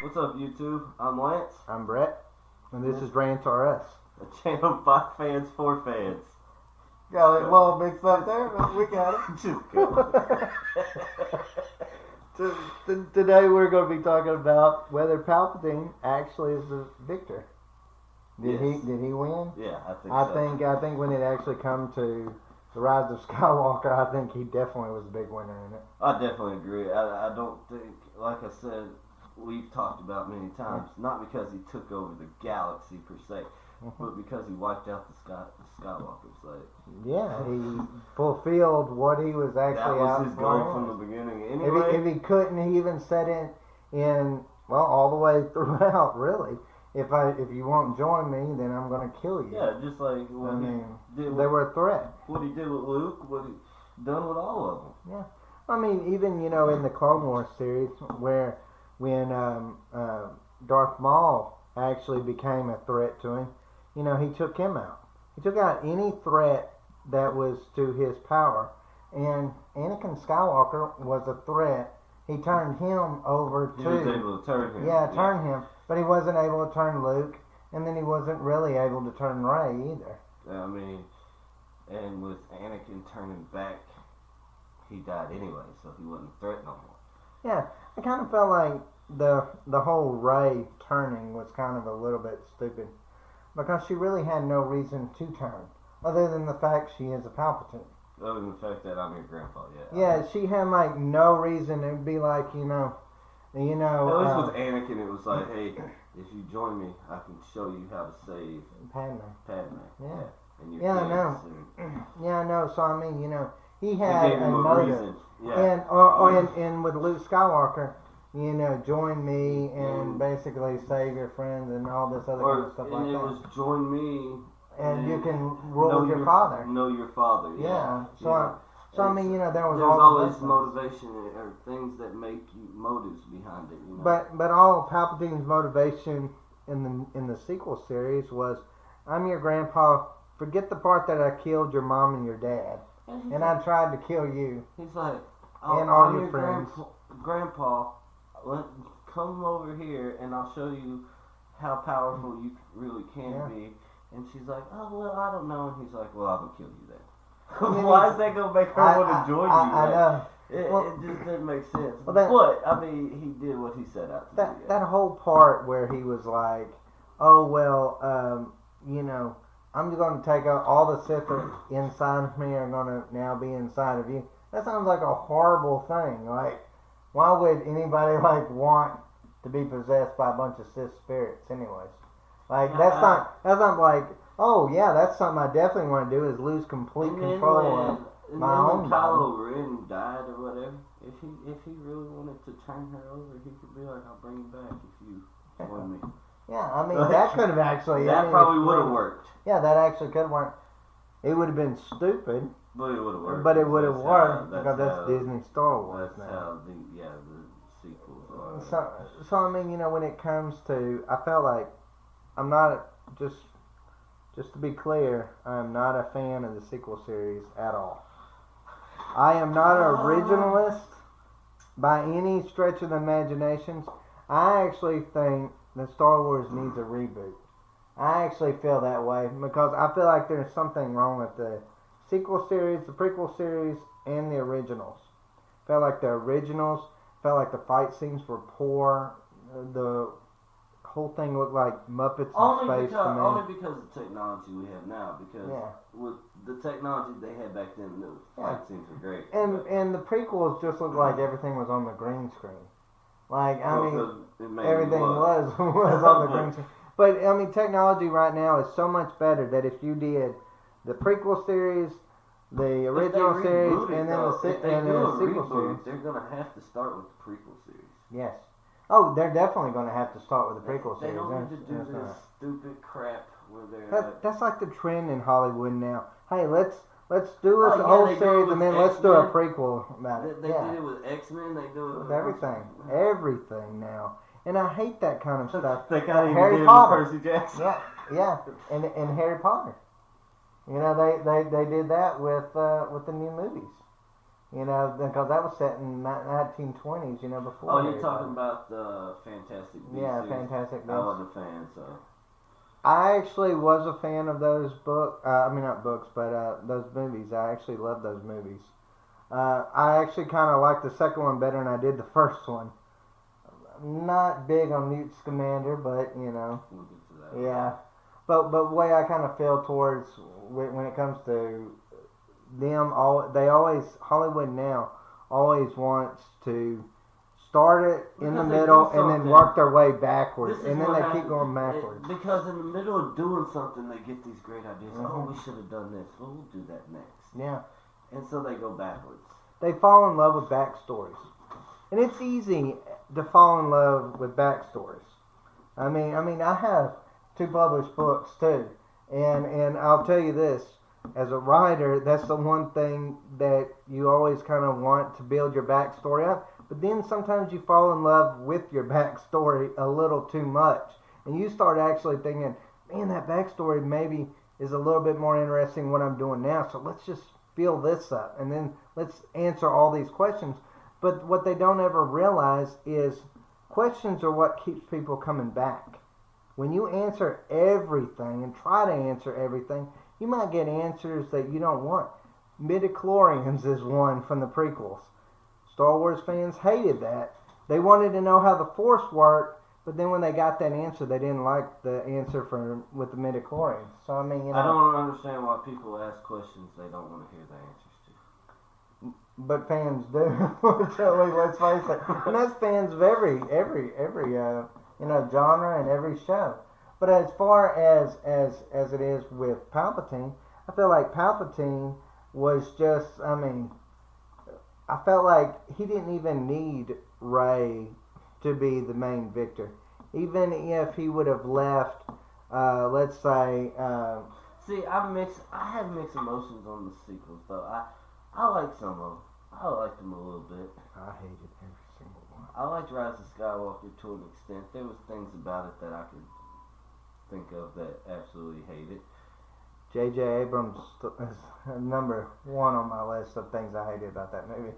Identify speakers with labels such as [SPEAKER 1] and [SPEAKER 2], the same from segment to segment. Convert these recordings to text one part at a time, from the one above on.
[SPEAKER 1] What's up, YouTube? I'm Lance.
[SPEAKER 2] I'm Brett, and this is Rant RS.
[SPEAKER 1] A channel by fans for fans.
[SPEAKER 2] Got it all mixed up there, but we got it.
[SPEAKER 1] Just go.
[SPEAKER 2] Today we're going to be talking about whether Palpatine actually is the victor. Did he win?
[SPEAKER 1] Yeah, I think
[SPEAKER 2] I
[SPEAKER 1] so.
[SPEAKER 2] think when it actually come to the rise of Skywalker, I think he definitely was a big winner in it.
[SPEAKER 1] I definitely agree. I don't think, like I said, we've talked about many times, not because he took over the galaxy per se, but because he wiped out the Skywalkers. Like,
[SPEAKER 2] yeah, he fulfilled what he was actually
[SPEAKER 1] that
[SPEAKER 2] out
[SPEAKER 1] was his goal from the beginning. Anyway,
[SPEAKER 2] if he couldn't, he even said it in all the way throughout. Really, if you won't join me, then I'm going to kill you.
[SPEAKER 1] Yeah, just like
[SPEAKER 2] they were a threat.
[SPEAKER 1] What he did with Luke, what he done with all of them.
[SPEAKER 2] Yeah, I mean, even in the Clone Wars series, when Darth Maul actually became a threat to him, he took him out. He took out any threat that was to his power. And Anakin Skywalker was a threat. He turned him over to...
[SPEAKER 1] He was able to turn him.
[SPEAKER 2] Yeah, turn him. But he wasn't able to turn Luke. And then he wasn't really able to turn Rey either.
[SPEAKER 1] I mean, and with Anakin turning back, he died anyway, so he wasn't a threat no more.
[SPEAKER 2] Yeah, I kind of felt like the whole Rey turning was kind of a little bit stupid. Because she really had no reason to turn, other than the fact she is a Palpatine.
[SPEAKER 1] Other than the fact that I'm your grandpa, yeah.
[SPEAKER 2] Yeah, she had like no reason. It'd be like,
[SPEAKER 1] At least with Anakin, it was like, hey, if you join me, I can show you how to save
[SPEAKER 2] Padme.
[SPEAKER 1] Yeah. And your
[SPEAKER 2] Yeah, I know. Yeah, I know. So I mean, he had
[SPEAKER 1] gave him a
[SPEAKER 2] motive.
[SPEAKER 1] reason. Yeah.
[SPEAKER 2] And with Luke Skywalker, join me and basically save your friends and all this other kind of stuff like that.
[SPEAKER 1] And it was join me.
[SPEAKER 2] And you can rule with your father.
[SPEAKER 1] Know your father, yeah.
[SPEAKER 2] So I mean, there was
[SPEAKER 1] always motivation or things that make you motives behind it.
[SPEAKER 2] But all Palpatine's motivation in the sequel series was, I'm your grandpa. Forget the part that I killed your mom and your dad, and I tried to kill you.
[SPEAKER 1] He's like,
[SPEAKER 2] and all your friends.
[SPEAKER 1] Grandpa, come over here, and I'll show you how powerful you really can be. And she's like, oh, well, I don't know. And he's like, well, I'm going to kill you then. Why is that going to make her want to join you?
[SPEAKER 2] I know.
[SPEAKER 1] It just didn't make sense.
[SPEAKER 2] Well,
[SPEAKER 1] but, I mean, he did what he set out to do.
[SPEAKER 2] That whole part where he was like, oh, well, I'm just going to take out all the Sith inside of me are going to now be inside of you. That sounds like a horrible thing. Like, why would anybody, want to be possessed by a bunch of Sith spirits anyways? Like, that's not like, oh, yeah, that's something I definitely want to do is lose complete control of my own body.
[SPEAKER 1] Kylo Ren died or whatever, if he really wanted to turn her over, he could be like, I'll bring you back if you join me.
[SPEAKER 2] Yeah, I mean, that could have actually...
[SPEAKER 1] That probably would have worked.
[SPEAKER 2] Yeah, that actually could have worked. It would have been stupid.
[SPEAKER 1] But it would have worked.
[SPEAKER 2] But it would have worked because that's Disney Star Wars
[SPEAKER 1] now. That's how the sequels are.
[SPEAKER 2] So I mean, when it comes to... I felt like I'm not... Just to be clear, I'm not a fan of the sequel series at all. I am not an originalist by any stretch of the imagination. I actually think that Star Wars needs a reboot. I actually feel that way because I feel like there's something wrong with the sequel series, the prequel series, and the originals. Felt like the originals, felt like the fight scenes were poor. The whole thing looked like Muppets in space to me.
[SPEAKER 1] Only because of the technology we have now. Because with the technology they had back then, the fight scenes were great.
[SPEAKER 2] And the prequels just looked like everything was on the green screen. Like, everything was on the green screen. But, technology right now is so much better that if you did the prequel series, the original series, and then the sequel series...
[SPEAKER 1] They're going to have to start with the prequel series.
[SPEAKER 2] Yes. Oh, they're definitely going to have to start with the prequel series.
[SPEAKER 1] They don't need to do this stupid crap where they're...
[SPEAKER 2] That's like the trend in Hollywood now. Hey, let's do a whole series and then let's do a prequel about it.
[SPEAKER 1] They did it with X-Men. They do it
[SPEAKER 2] with everything. Everything now. And I hate that kind of stuff.
[SPEAKER 1] They got even Harry Potter. Percy Jackson.
[SPEAKER 2] Yeah. And Harry Potter. They did that with the new movies. You know, because that was set in 1920s. You know, before.
[SPEAKER 1] Oh, you're talking about the Fantastic Beasts?
[SPEAKER 2] Yeah, Fantastic Beasts.
[SPEAKER 1] I wasn't a fan, so.
[SPEAKER 2] I actually was a fan of those books. I mean, not books, but those movies. I actually loved those movies. I actually kind of liked the second one better than I did the first one. Not big on Newt Scamander, but you know,
[SPEAKER 1] We'll get to that.
[SPEAKER 2] yeah. But the way I kind of feel towards when it comes to them, Hollywood now always wants to start it in the
[SPEAKER 1] Because they
[SPEAKER 2] middle
[SPEAKER 1] do
[SPEAKER 2] and then
[SPEAKER 1] something.
[SPEAKER 2] work their way backwards,
[SPEAKER 1] This is
[SPEAKER 2] and then
[SPEAKER 1] what
[SPEAKER 2] they
[SPEAKER 1] happens.
[SPEAKER 2] keep going backwards.
[SPEAKER 1] Because in the middle of doing something, they get these great ideas.
[SPEAKER 2] Mhm.
[SPEAKER 1] Oh, we should have done this. Well, we'll do that next.
[SPEAKER 2] Yeah.
[SPEAKER 1] And so they go backwards.
[SPEAKER 2] They fall in love with backstories. And it's easy to fall in love with backstories. I mean, I have 2 published books too. And I'll tell you this, as a writer, that's the one thing that you always kind of want to build your backstory up. But then sometimes you fall in love with your backstory a little too much. And you start actually thinking, man, that backstory maybe is a little bit more interesting than what I'm doing now. So let's just fill this up. And then let's answer all these questions. But what they don't ever realize is questions are what keeps people coming back. When you answer everything and try to answer everything, you might get answers that you don't want. Midichlorians is one from the prequels. Star Wars fans hated that. They wanted to know how the Force worked, but then when they got that answer, they didn't like the answer with the midichlorians. So I mean, you know,
[SPEAKER 1] I don't understand why people ask questions they don't want to hear the answers to.
[SPEAKER 2] but fans do. Let's face it, and that's fans of every genre and every show. But as far as it is with Palpatine, I feel like Palpatine was just, I felt like he didn't even need Rey to be the main victor. Even if he would have left, let's say...
[SPEAKER 1] See, I have mixed emotions on the sequels, though. I like some of them. I liked them a little bit.
[SPEAKER 2] I hated every single one.
[SPEAKER 1] I liked Rise of Skywalker to an extent. There was things about it that I could think of that absolutely hated.
[SPEAKER 2] J.J. Abrams is number 1 on my list of things I hated about that movie.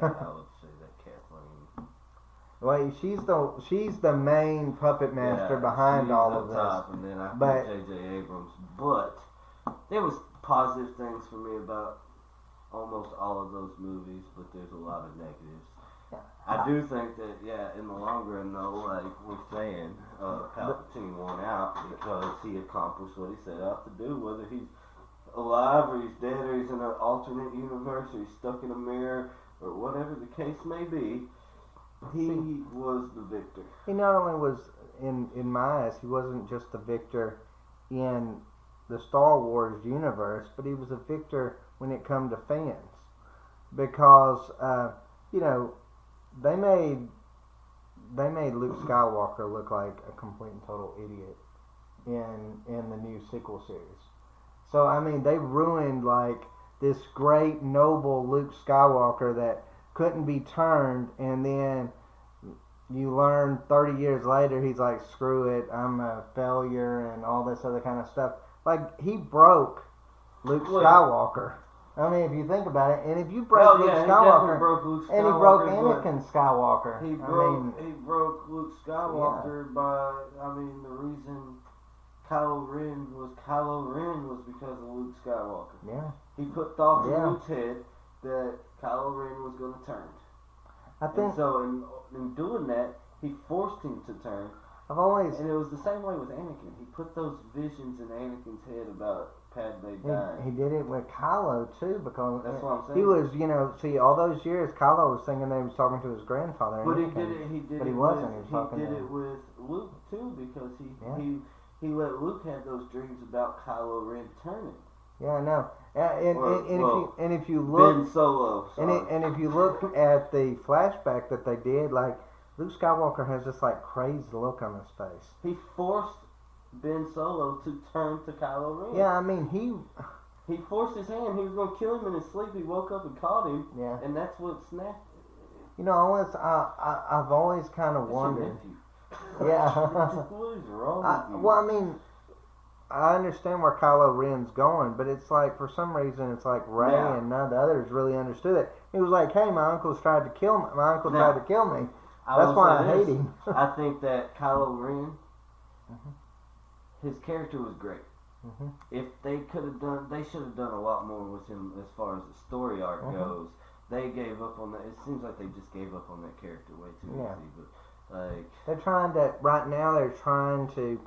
[SPEAKER 1] I would say that Kathleen.
[SPEAKER 2] Well, she's the main puppet master behind all of this.
[SPEAKER 1] Top, and then I put J.J. Abrams. But there was positive things for me about almost all of those movies, but there's a lot of negatives.
[SPEAKER 2] Yeah.
[SPEAKER 1] I do think that, in the long run, though, like we're saying, Palpatine won out because he accomplished what he set out to do, whether he's alive or he's dead or he's in an alternate universe or he's stuck in a mirror or whatever the case may be. He was the victor.
[SPEAKER 2] He not only was, in my eyes, he wasn't just the victor in the Star Wars universe, but he was a victor when it come to fans. Because, they made Luke Skywalker look like a complete and total idiot in the new sequel series. So, they ruined, like, this great, noble Luke Skywalker that couldn't be turned, and then you learn 30 years later he's like, screw it, I'm a failure and all this other kind of stuff. Like, he broke Luke Skywalker. If you think about it, and if you break Luke Skywalker, and he broke Anakin Skywalker.
[SPEAKER 1] He broke Luke Skywalker by, the reason Kylo Ren was because of Luke Skywalker.
[SPEAKER 2] Yeah.
[SPEAKER 1] He put thoughts in Luke's head that Kylo Ren was going to turn.
[SPEAKER 2] I think
[SPEAKER 1] and so in doing that, he forced him to turn. And it was the same way with Anakin. He put those visions in Anakin's head about Padme dying.
[SPEAKER 2] He did it with Kylo too, because
[SPEAKER 1] that's what I'm saying.
[SPEAKER 2] He was, all those years Kylo was thinking they was talking to his grandfather.
[SPEAKER 1] But
[SPEAKER 2] Anakin,
[SPEAKER 1] he did
[SPEAKER 2] but
[SPEAKER 1] it.
[SPEAKER 2] He wasn't.
[SPEAKER 1] He did it with Luke too, because he let Luke have those dreams about Kylo Ren turning.
[SPEAKER 2] Yeah, I know. And if you look,
[SPEAKER 1] Ben Solo.
[SPEAKER 2] And if you look at the flashback that they did, like, Luke Skywalker has this like crazed look on his face.
[SPEAKER 1] He forced Ben Solo to turn to Kylo Ren.
[SPEAKER 2] Yeah,
[SPEAKER 1] he forced his hand. He was going to kill him in his sleep. He woke up and caught him.
[SPEAKER 2] Yeah.
[SPEAKER 1] And that's what snapped.
[SPEAKER 2] I've always kind of wondered.
[SPEAKER 1] Yeah. What is wrong with you?
[SPEAKER 2] Well, I understand where Kylo Ren's going, but it's like for some reason it's like Rey and none of the others really understood it. He was like, "Hey, my uncle tried to kill me. That's why I hate him."
[SPEAKER 1] I think that Kylo Ren, his character was great. If they could have done, they should have done a lot more with him as far as the story arc goes. They gave up on that. It seems like they just gave up on that character way too easy. But like
[SPEAKER 2] they're trying to right now, they're trying to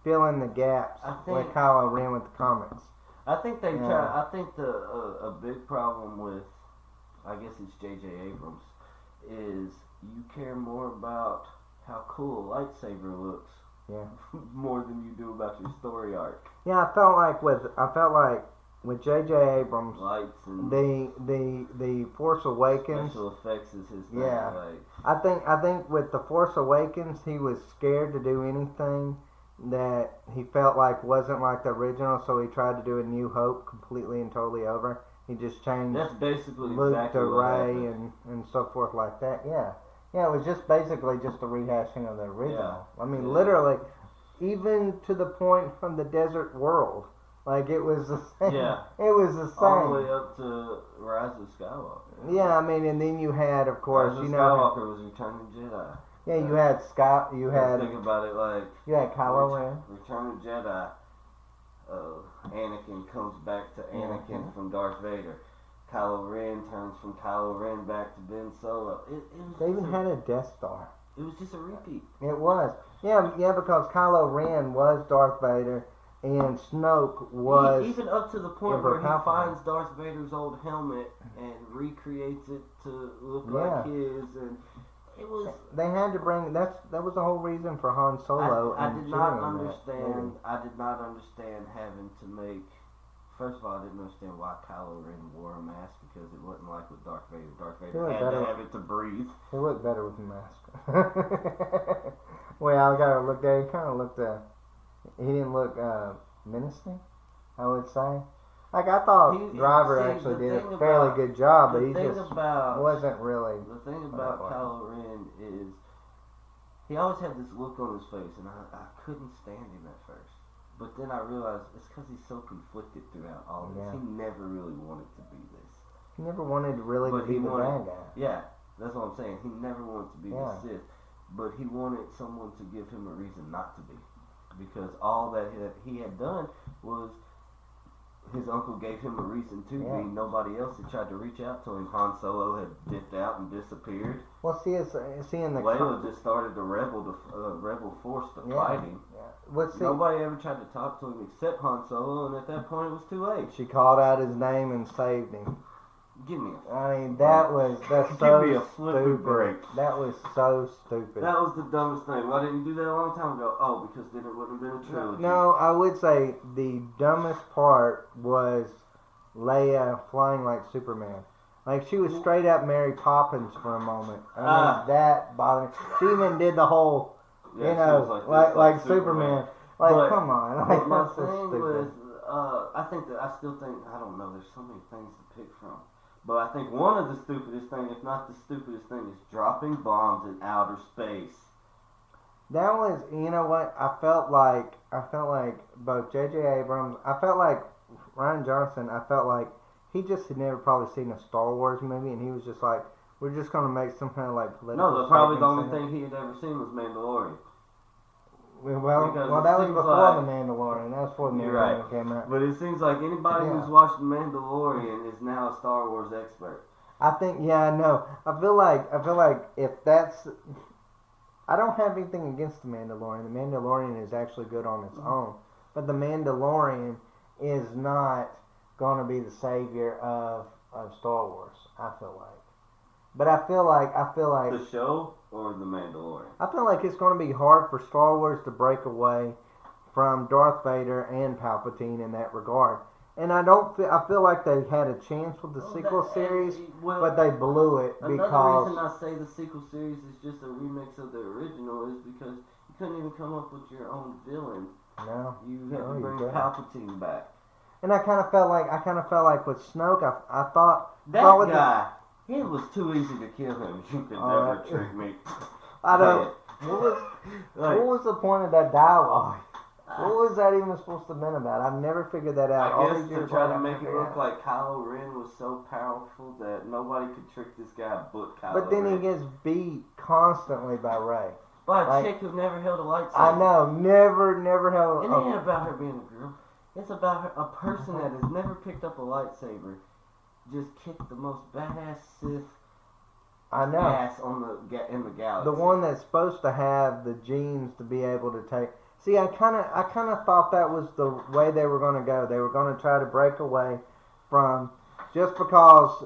[SPEAKER 2] fill in the gaps with Kylo Ren with the comics.
[SPEAKER 1] I think they try. I think a big problem with, I guess it's J.J. Abrams, is you care more about how cool a lightsaber looks, more than you do about your story arc.
[SPEAKER 2] Yeah, I felt like with J.J. Abrams,
[SPEAKER 1] lights and
[SPEAKER 2] the Force Awakens,
[SPEAKER 1] special effects is his thing.
[SPEAKER 2] Yeah, I think with the Force Awakens, he was scared to do anything that he felt like wasn't like the original, so he tried to do a New Hope completely and totally over. He just changed
[SPEAKER 1] That's basically
[SPEAKER 2] Luke
[SPEAKER 1] exactly
[SPEAKER 2] to
[SPEAKER 1] what
[SPEAKER 2] Rey
[SPEAKER 1] happened.
[SPEAKER 2] and so forth like that. Yeah, it was just basically just a rehashing of the original. I mean, literally, even to the point from the desert world. Like, it was the same. Yeah. It was the same.
[SPEAKER 1] All the way up to Rise of Skywalker.
[SPEAKER 2] Yeah, I mean, and then you had, of course,
[SPEAKER 1] Rise of Skywalker was Return of Jedi.
[SPEAKER 2] Yeah, you had
[SPEAKER 1] think about it like...
[SPEAKER 2] You had Kylo Ren.
[SPEAKER 1] Return of Jedi. Anakin comes back to Anakin from Darth Vader. Kylo Ren turns from Kylo Ren back to Ben Solo.
[SPEAKER 2] They even had a Death Star.
[SPEAKER 1] It was just a repeat.
[SPEAKER 2] It was. Yeah, because Kylo Ren was Darth Vader, and Snoke was...
[SPEAKER 1] Even up to the point where he finds Darth Vader's old helmet and recreates it to look like his, and... It was.
[SPEAKER 2] They had to bring. That was the whole reason for Han Solo.
[SPEAKER 1] I did not understand. I did not understand having to make. First of all, I didn't understand why Kylo Ren wore a mask, because it wasn't like with Darth Vader. Darth Vader had to have it to breathe.
[SPEAKER 2] He looked better with a mask. Well, I gotta look there. He kind of looked. He didn't look menacing, I would say. Like, I thought Driver actually did a fairly good job, but he just wasn't really...
[SPEAKER 1] The thing about Kylo Ren is he always had this look on his face, and I couldn't stand him at first. But then I realized it's because he's so conflicted throughout all this. He never really wanted to be this.
[SPEAKER 2] He never wanted really to be the bad guy.
[SPEAKER 1] Yeah, that's what I'm saying. He never wanted to be the Sith, but he wanted someone to give him a reason not to be. Because all that he had done was... His uncle gave him a reason to be. Nobody else had tried to reach out to him. Han Solo had dipped out and disappeared.
[SPEAKER 2] Well, see in the...
[SPEAKER 1] Layla just started the rebel force to fight him. Yeah. Nobody ever tried to talk to him except Han Solo, and at that point it was too late.
[SPEAKER 2] She called out his name and saved him.
[SPEAKER 1] Give me a...
[SPEAKER 2] I mean, that's so
[SPEAKER 1] Give me a flipping break.
[SPEAKER 2] That was so stupid.
[SPEAKER 1] That was the dumbest thing. Why didn't you do that a long time ago? Oh, because then it wouldn't have been a trilogy.
[SPEAKER 2] No, I would say the dumbest part was Leia flying like Superman. Like, she was straight up Mary Poppins for a moment. I mean, that bothered me. She even did the whole, like Superman. Like, but, come on. Like,
[SPEAKER 1] my thing was, I still think, I don't know, there's so many things to pick from. But I think one of the stupidest things, if not the stupidest thing, is dropping bombs in outer space.
[SPEAKER 2] That was, you know what, I felt like both J.J. Abrams, I felt like Rian Johnson, I felt like he just had never probably seen a Star Wars movie, and he was just like, we're just going to make some kind of like political...
[SPEAKER 1] No, probably the only thing he had ever seen was Mandalorian.
[SPEAKER 2] Well, that was before The Mandalorian. That was before The Mandalorian came out.
[SPEAKER 1] But it seems like anybody who's watched The Mandalorian is now a Star Wars expert.
[SPEAKER 2] I think, I know. I feel like if that's... I don't have anything against The Mandalorian. The Mandalorian is actually good on its own. But The Mandalorian is not going to be the savior of Star Wars, I feel like. But I feel like...
[SPEAKER 1] The show or The Mandalorian?
[SPEAKER 2] I feel like it's going to be hard for Star Wars to break away from Darth Vader and Palpatine in that regard. And I feel like they had a chance with the sequel series, but they blew it because...
[SPEAKER 1] Another reason I say the sequel series is just a remix of the original is because you couldn't even come up with your own villain.
[SPEAKER 2] No.
[SPEAKER 1] You had to bring Palpatine back.
[SPEAKER 2] And I kind of felt like with Snoke, I thought...
[SPEAKER 1] That guy... It was too easy to kill him. You could never trick me.
[SPEAKER 2] I don't. What was the point of that dialogue? What was that even supposed to mean about? I've never figured that out.
[SPEAKER 1] I guess to try to make it look like Kylo Ren was so powerful that nobody could trick this guy but Kylo Ren.
[SPEAKER 2] But then he gets beat constantly by Rey.
[SPEAKER 1] By a chick who never held a lightsaber.
[SPEAKER 2] I know, never held.
[SPEAKER 1] It ain't about her being a girl. It's about her, a person that has never picked up a lightsaber, just kicked the most badass Sith.
[SPEAKER 2] I know.
[SPEAKER 1] Ass in the galaxy.
[SPEAKER 2] The one that's supposed to have the genes to be able to take. See, I kind of thought that was the way they were going to go. They were going to try to break away from just because.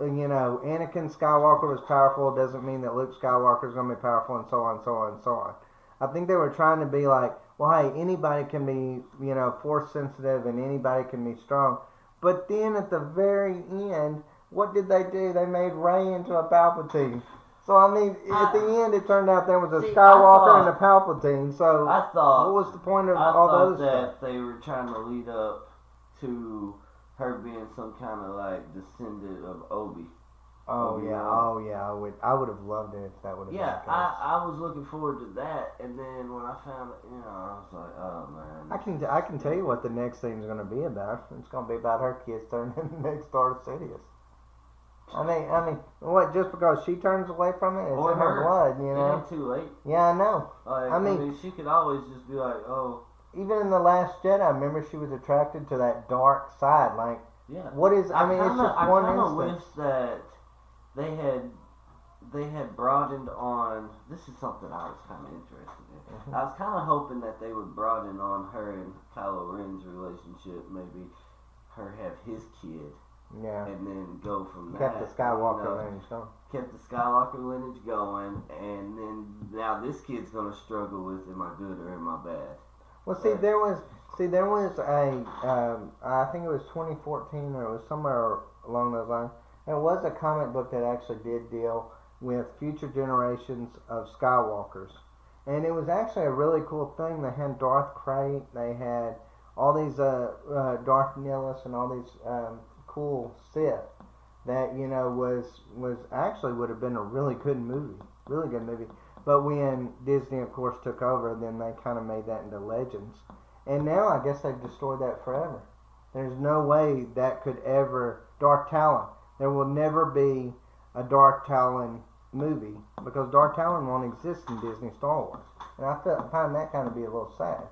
[SPEAKER 2] Anakin Skywalker was powerful doesn't mean that Luke Skywalker is going to be powerful, and so on, so on, and so on. I think they were trying to be like, well, hey, anybody can be, force sensitive, and anybody can be strong. But then at the very end, what did they do? They made Rey into a Palpatine. So at the end, it turned out there was a Skywalker and a Palpatine. So what was the point of all those stuff?
[SPEAKER 1] They were trying to lead up to her being some kind of like descendant of Obi.
[SPEAKER 2] Oh yeah. I would have loved it if that would have been the case.
[SPEAKER 1] I was looking forward to that, and then when I found it, I was like, oh man.
[SPEAKER 2] I can tell you what the next thing is going to be about. It's going to be about her kids turning into the next Darth Sidious. I mean, what? Just because she turns away from it, it's in her blood,
[SPEAKER 1] It ain't too late.
[SPEAKER 2] Yeah, I know.
[SPEAKER 1] I mean, she could always just be like, oh.
[SPEAKER 2] Even in The Last Jedi, remember she was attracted to that dark side. Like,
[SPEAKER 1] yeah.
[SPEAKER 2] What is? I mean, it's just one instance.
[SPEAKER 1] I wish that they had broadened on. This is something I was kind of interested in. Mm-hmm. I was kind of hoping that they would broaden on her and Kylo Ren's relationship. Maybe her have his kid.
[SPEAKER 2] Yeah.
[SPEAKER 1] And then go from that.
[SPEAKER 2] Kept the Skywalker lineage going.
[SPEAKER 1] Kept the Skywalker lineage going, and then now this kid's gonna struggle with, am I good or am I bad?
[SPEAKER 2] Well, there was a, I think it was 2014 or it was somewhere along those lines. There was a comic book that actually did deal with future generations of Skywalkers. And it was actually a really cool thing. They had Darth Krayt, they had all these, Darth Nihilus and all these, cool Sith that, was actually would have been a really good movie. But when Disney, of course, took over, then they kind of made that into Legends. And now I guess they've destroyed that forever. There's no way that could ever... Darth Talon. There will never be a Darth Talon movie because Darth Talon won't exist in Disney Star Wars. And I find that kind of be a little sad.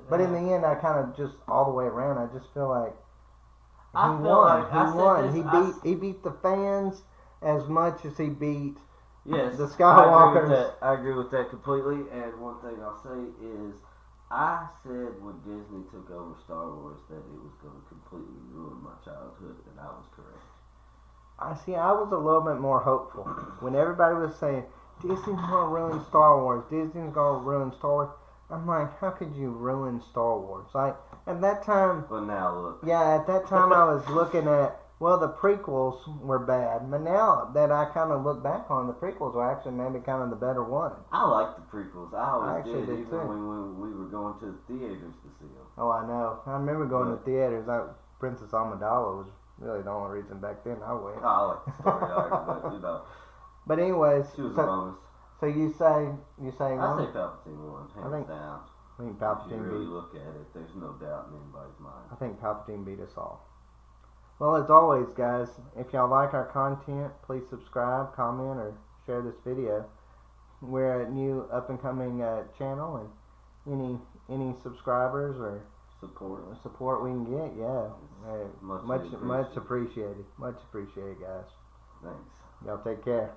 [SPEAKER 2] But in the end, I kind of just, all the way around, I just feel like he won. He beat the fans as much as he beat...
[SPEAKER 1] Yes,
[SPEAKER 2] the Skywalkers.
[SPEAKER 1] I agree with that completely. And one thing I'll say is, I said when Disney took over Star Wars that it was going to completely ruin my childhood, and I was correct.
[SPEAKER 2] I was a little bit more hopeful when everybody was saying Disney's going to ruin Star Wars. Disney's going to ruin Star Wars. I'm like, how could you ruin Star Wars? Like at that time.
[SPEAKER 1] But now look.
[SPEAKER 2] Yeah, at that time I was looking at. Well, the prequels were bad, but now that I kind of look back on, the prequels were actually maybe kind of the better ones.
[SPEAKER 1] I like the prequels. I always did, even
[SPEAKER 2] too.
[SPEAKER 1] when we were going to the theaters to see them.
[SPEAKER 2] Oh, I know. I remember going to theaters. Princess Amidala was really the only reason back then I went.
[SPEAKER 1] I like the story arc,
[SPEAKER 2] But anyways,
[SPEAKER 1] she was a bonus.
[SPEAKER 2] So you say
[SPEAKER 1] I say Palpatine won, hands down.
[SPEAKER 2] I think Palpatine
[SPEAKER 1] if you really look at it, there's no doubt in anybody's mind.
[SPEAKER 2] I think Palpatine beat us all. Well, as always, guys, if y'all like our content, please subscribe, comment, or share this video. We're a new up-and-coming channel, and any subscribers or support we can get, much appreciated. Much appreciated, guys.
[SPEAKER 1] Thanks.
[SPEAKER 2] Y'all take care.